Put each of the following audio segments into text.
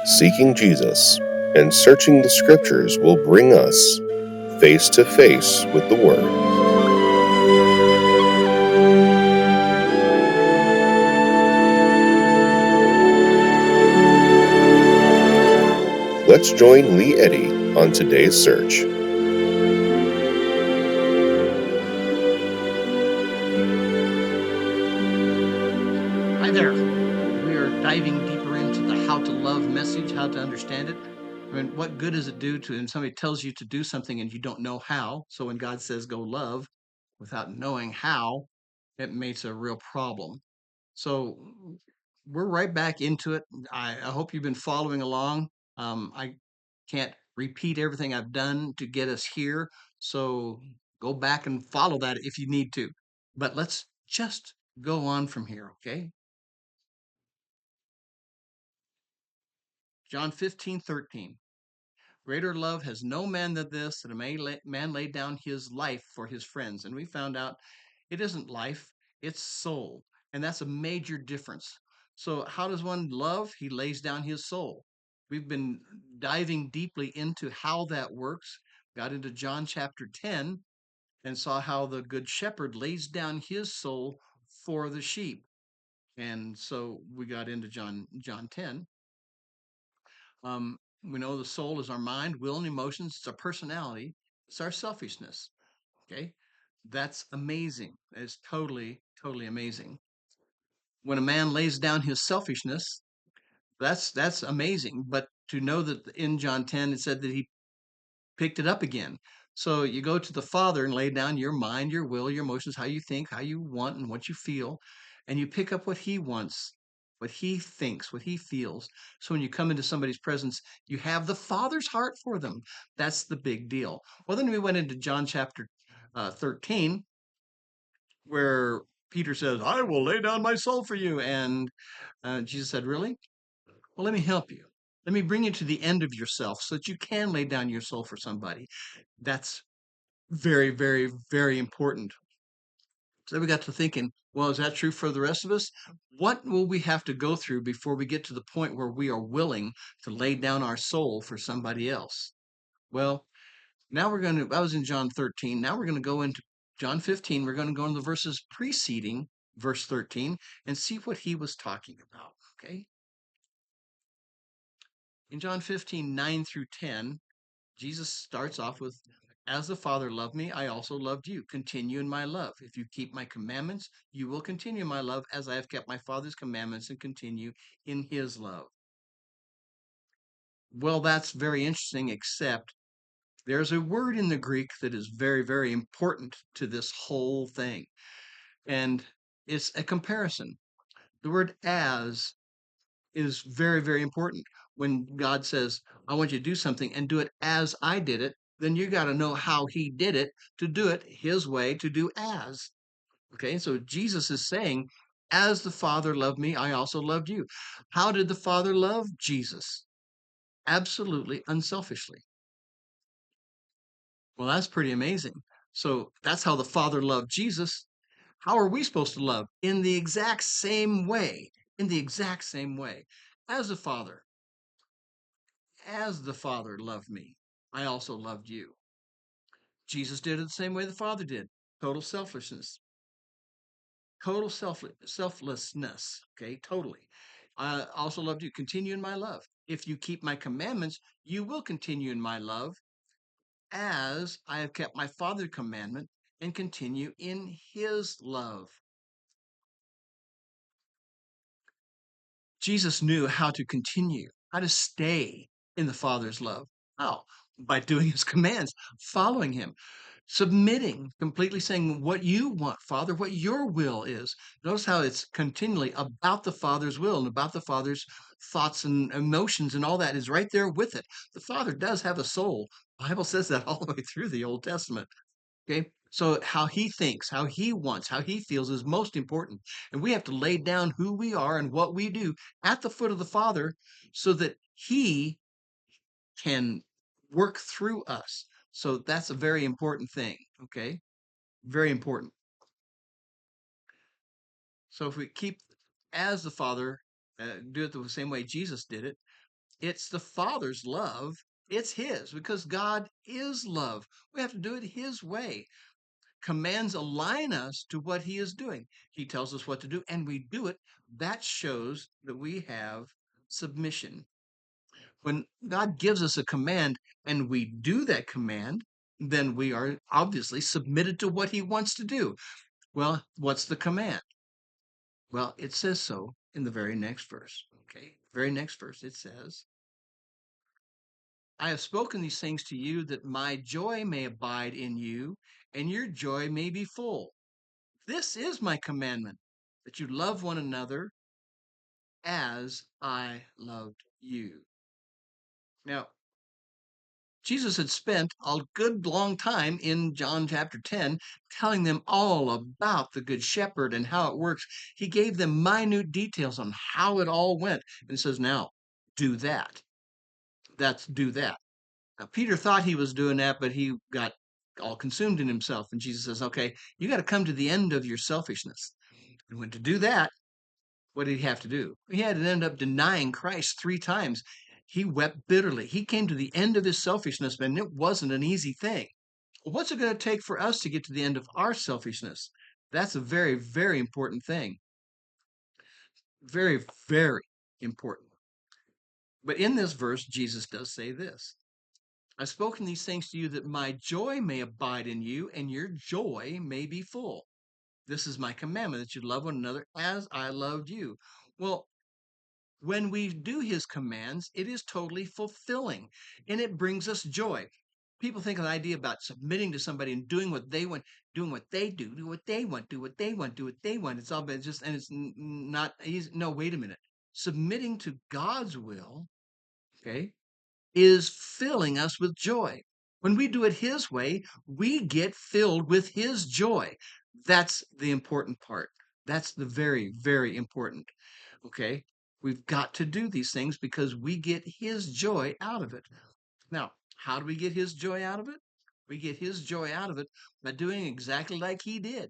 Seeking Jesus and searching the scriptures will bring us face to face with the Word. Let's join Lee Eddy on today's search. Hi there. We are diving deeper into the how to love message, how to understand it. I mean, what good does it do to and somebody tells you to do something and you don't know how? So when God says go love without knowing how, it makes a real problem. So we're right back into it. I hope you've been following along. I can't repeat everything I've done to get us here. So go back and follow that if you need to. But let's just go on from here, okay? John 15:13. Greater love has no man than this, that man lay down his life for his friends. And we found out it isn't life, it's soul. And that's a major difference. So, how does one love? He lays down his soul. We've been diving deeply into how that works. Got into John chapter 10 and saw how the good shepherd lays down his soul for the sheep. And so we got into John 10. We know the soul is our mind, will, and emotions. It's our personality. It's our selfishness. Okay, that's amazing. It's totally, totally amazing. When a man lays down his selfishness, that's amazing. But to know that in John 10 it said that he picked it up again. So you go to the Father and lay down your mind, your will, your emotions, how you think, how you want, and what you feel, and you pick up what He wants, what He thinks, what He feels. So when you come into somebody's presence, you have the Father's heart for them. That's the big deal. Well, then we went into John chapter 13, where Peter says, I will lay down my soul for you. And Jesus said, Really? Well, let me help you. Let me bring you to the end of yourself so that you can lay down your soul for somebody. That's very, very, very important. So we got to thinking, well, is that true for the rest of us? What will we have to go through before we get to the point where we are willing to lay down our soul for somebody else? Well, now I was in John 13. Now we're going to go into John 15. We're going to go into the verses preceding verse 13 and see what he was talking about. Okay. In John 15, 9 through 10, Jesus starts off with, As the Father loved me, I also loved you. Continue in my love. If you keep my commandments, you will continue my love as I have kept my Father's commandments and continue in his love. Well, that's very interesting, except there's a word in the Greek that is very, very important to this whole thing. And it's a comparison. The word as is very, very important. When God says, I want you to do something and do it as I did it, then you got to know how he did it to do it his way, to do as. Okay, so Jesus is saying, as the Father loved me, I also loved you. How did the Father love Jesus? Absolutely unselfishly. Well, that's pretty amazing. So that's how the Father loved Jesus. How are we supposed to love? In the exact same way. In the exact same way. As the Father loved me, I also loved you. Jesus did it the same way the Father did. Total selflessness. Total selflessness. Okay, totally. I also loved you. Continue in my love. If you keep my commandments, you will continue in my love, as I have kept my Father's commandment and continue in his love. Jesus knew how to continue, how to stay in the Father's love. How? By doing his commands, following him, submitting, completely saying what you want, Father, what your will is. Notice how it's continually about the Father's will and about the Father's thoughts and emotions, and all that is right there with it. The Father does have a soul. The Bible says that all the way through the Old Testament. Okay. So how he thinks, how he wants, how he feels is most important. And we have to lay down who we are and what we do at the foot of the Father so that he can work through us. So that's a very important thing. Okay. Very important. So if we keep as the Father, do it the same way Jesus did it, It's the Father's love. It's His because God is love. We have to do it His way. Commands align us to what He is doing. He tells us what to do and we do it. That shows that we have submission. When God gives us a command and we do that command, then we are obviously submitted to what He wants to do. Well, what's the command? Well, it says so in the very next verse. Okay, very next verse, it says, I have spoken these things to you that my joy may abide in you and your joy may be full. This is my commandment, that you love one another as I loved you. Now, Jesus had spent a good long time in John chapter 10 telling them all about the Good Shepherd and how it works. He gave them minute details on how it all went. And he says, now, do that. Do that. Now, Peter thought he was doing that, but he got all consumed in himself. And Jesus says, okay, you got to come to the end of your selfishness. And when to do that, what did he have to do? He had to end up denying Christ 3 times. He wept bitterly. He came to the end of his selfishness, and it wasn't an easy thing. What's it going to take for us to get to the end of our selfishness? That's a very, very important thing. Very, very important. But in this verse, Jesus does say this. I've spoken these things to you that my joy may abide in you and your joy may be full. This is my commandment, that you love one another as I loved you. Well, when we do his commands, it is totally fulfilling and it brings us joy. People think of the idea about submitting to somebody and doing what they want, doing what they do what they want, do what they want, do what they want. It's all been just, and it's not easy. No, wait a minute. Submitting to God's will, okay, is filling us with joy. When we do it his way, we get filled with his joy. That's the important part. That's the very, very important. Okay. We've got to do these things because we get his joy out of it. Now, how do we get his joy out of it? We get his joy out of it by doing exactly like he did.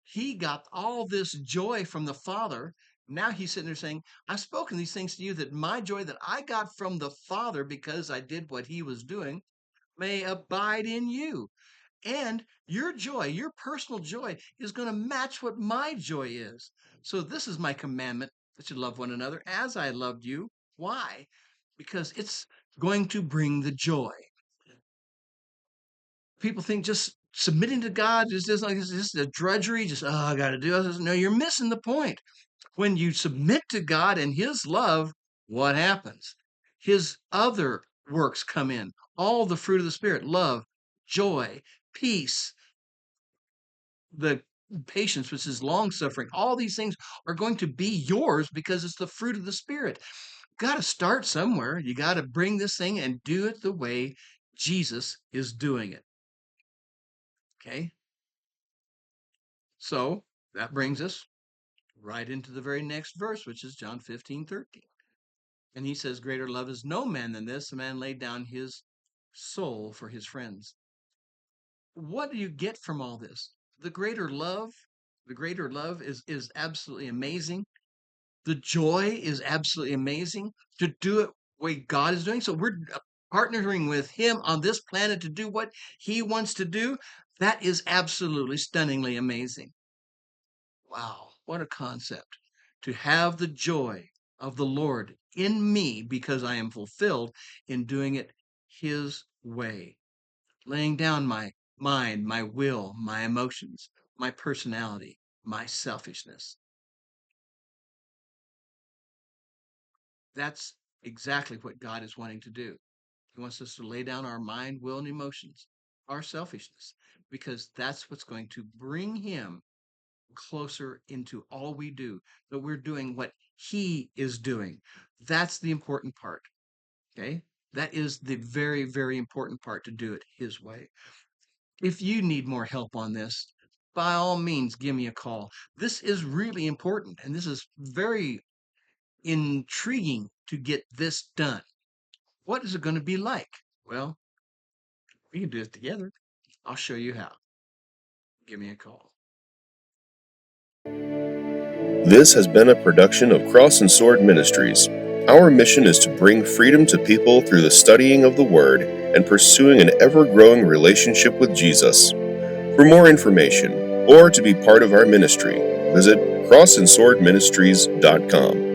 He got all this joy from the Father. Now he's sitting there saying, I've spoken these things to you that my joy that I got from the Father because I did what he was doing may abide in you. And your joy, your personal joy, is going to match what my joy is. So this is my commandment, that you love one another as I loved you. Why? Because it's going to bring the joy. People think just submitting to God is just like it's just a drudgery, just I got to do this. No, you're missing the point. When you submit to God and his love, what happens? His other works come in. All the fruit of the Spirit, love, joy, peace, the patience, which is long suffering, all these things are going to be yours because it's the fruit of the Spirit. Got to start somewhere. You got to bring this thing and do it the way Jesus is doing it. Okay. So that brings us right into the very next verse, which is John 15:13. And he says, greater love is no man than this, a man laid down his soul for his friends. What do you get from all this? The greater love, is absolutely amazing. The joy is absolutely amazing to do it the way God is doing. So we're partnering with him on this planet to do what he wants to do. That is absolutely stunningly amazing. Wow, what a concept. To have the joy of the Lord in me because I am fulfilled in doing it his way, laying down my mind, my will, my emotions, my personality, my selfishness. That's exactly what God is wanting to do. He wants us to lay down our mind, will, and emotions, our selfishness, because that's what's going to bring him closer into all we do, that we're doing what he is doing. That's the important part. Okay. That is the very, very important part, to do it his way. If you need more help on this, by all means, give me a call. This is really important and this is very intriguing to get this done. What is it going to be like? Well, we can do it together. I'll show you how. Give me a call. This has been a production of Cross and Sword Ministries. Our mission is to bring freedom to people through the studying of the Word and pursuing an ever-growing relationship with Jesus. For more information, or to be part of our ministry, visit crossandswordministries.com.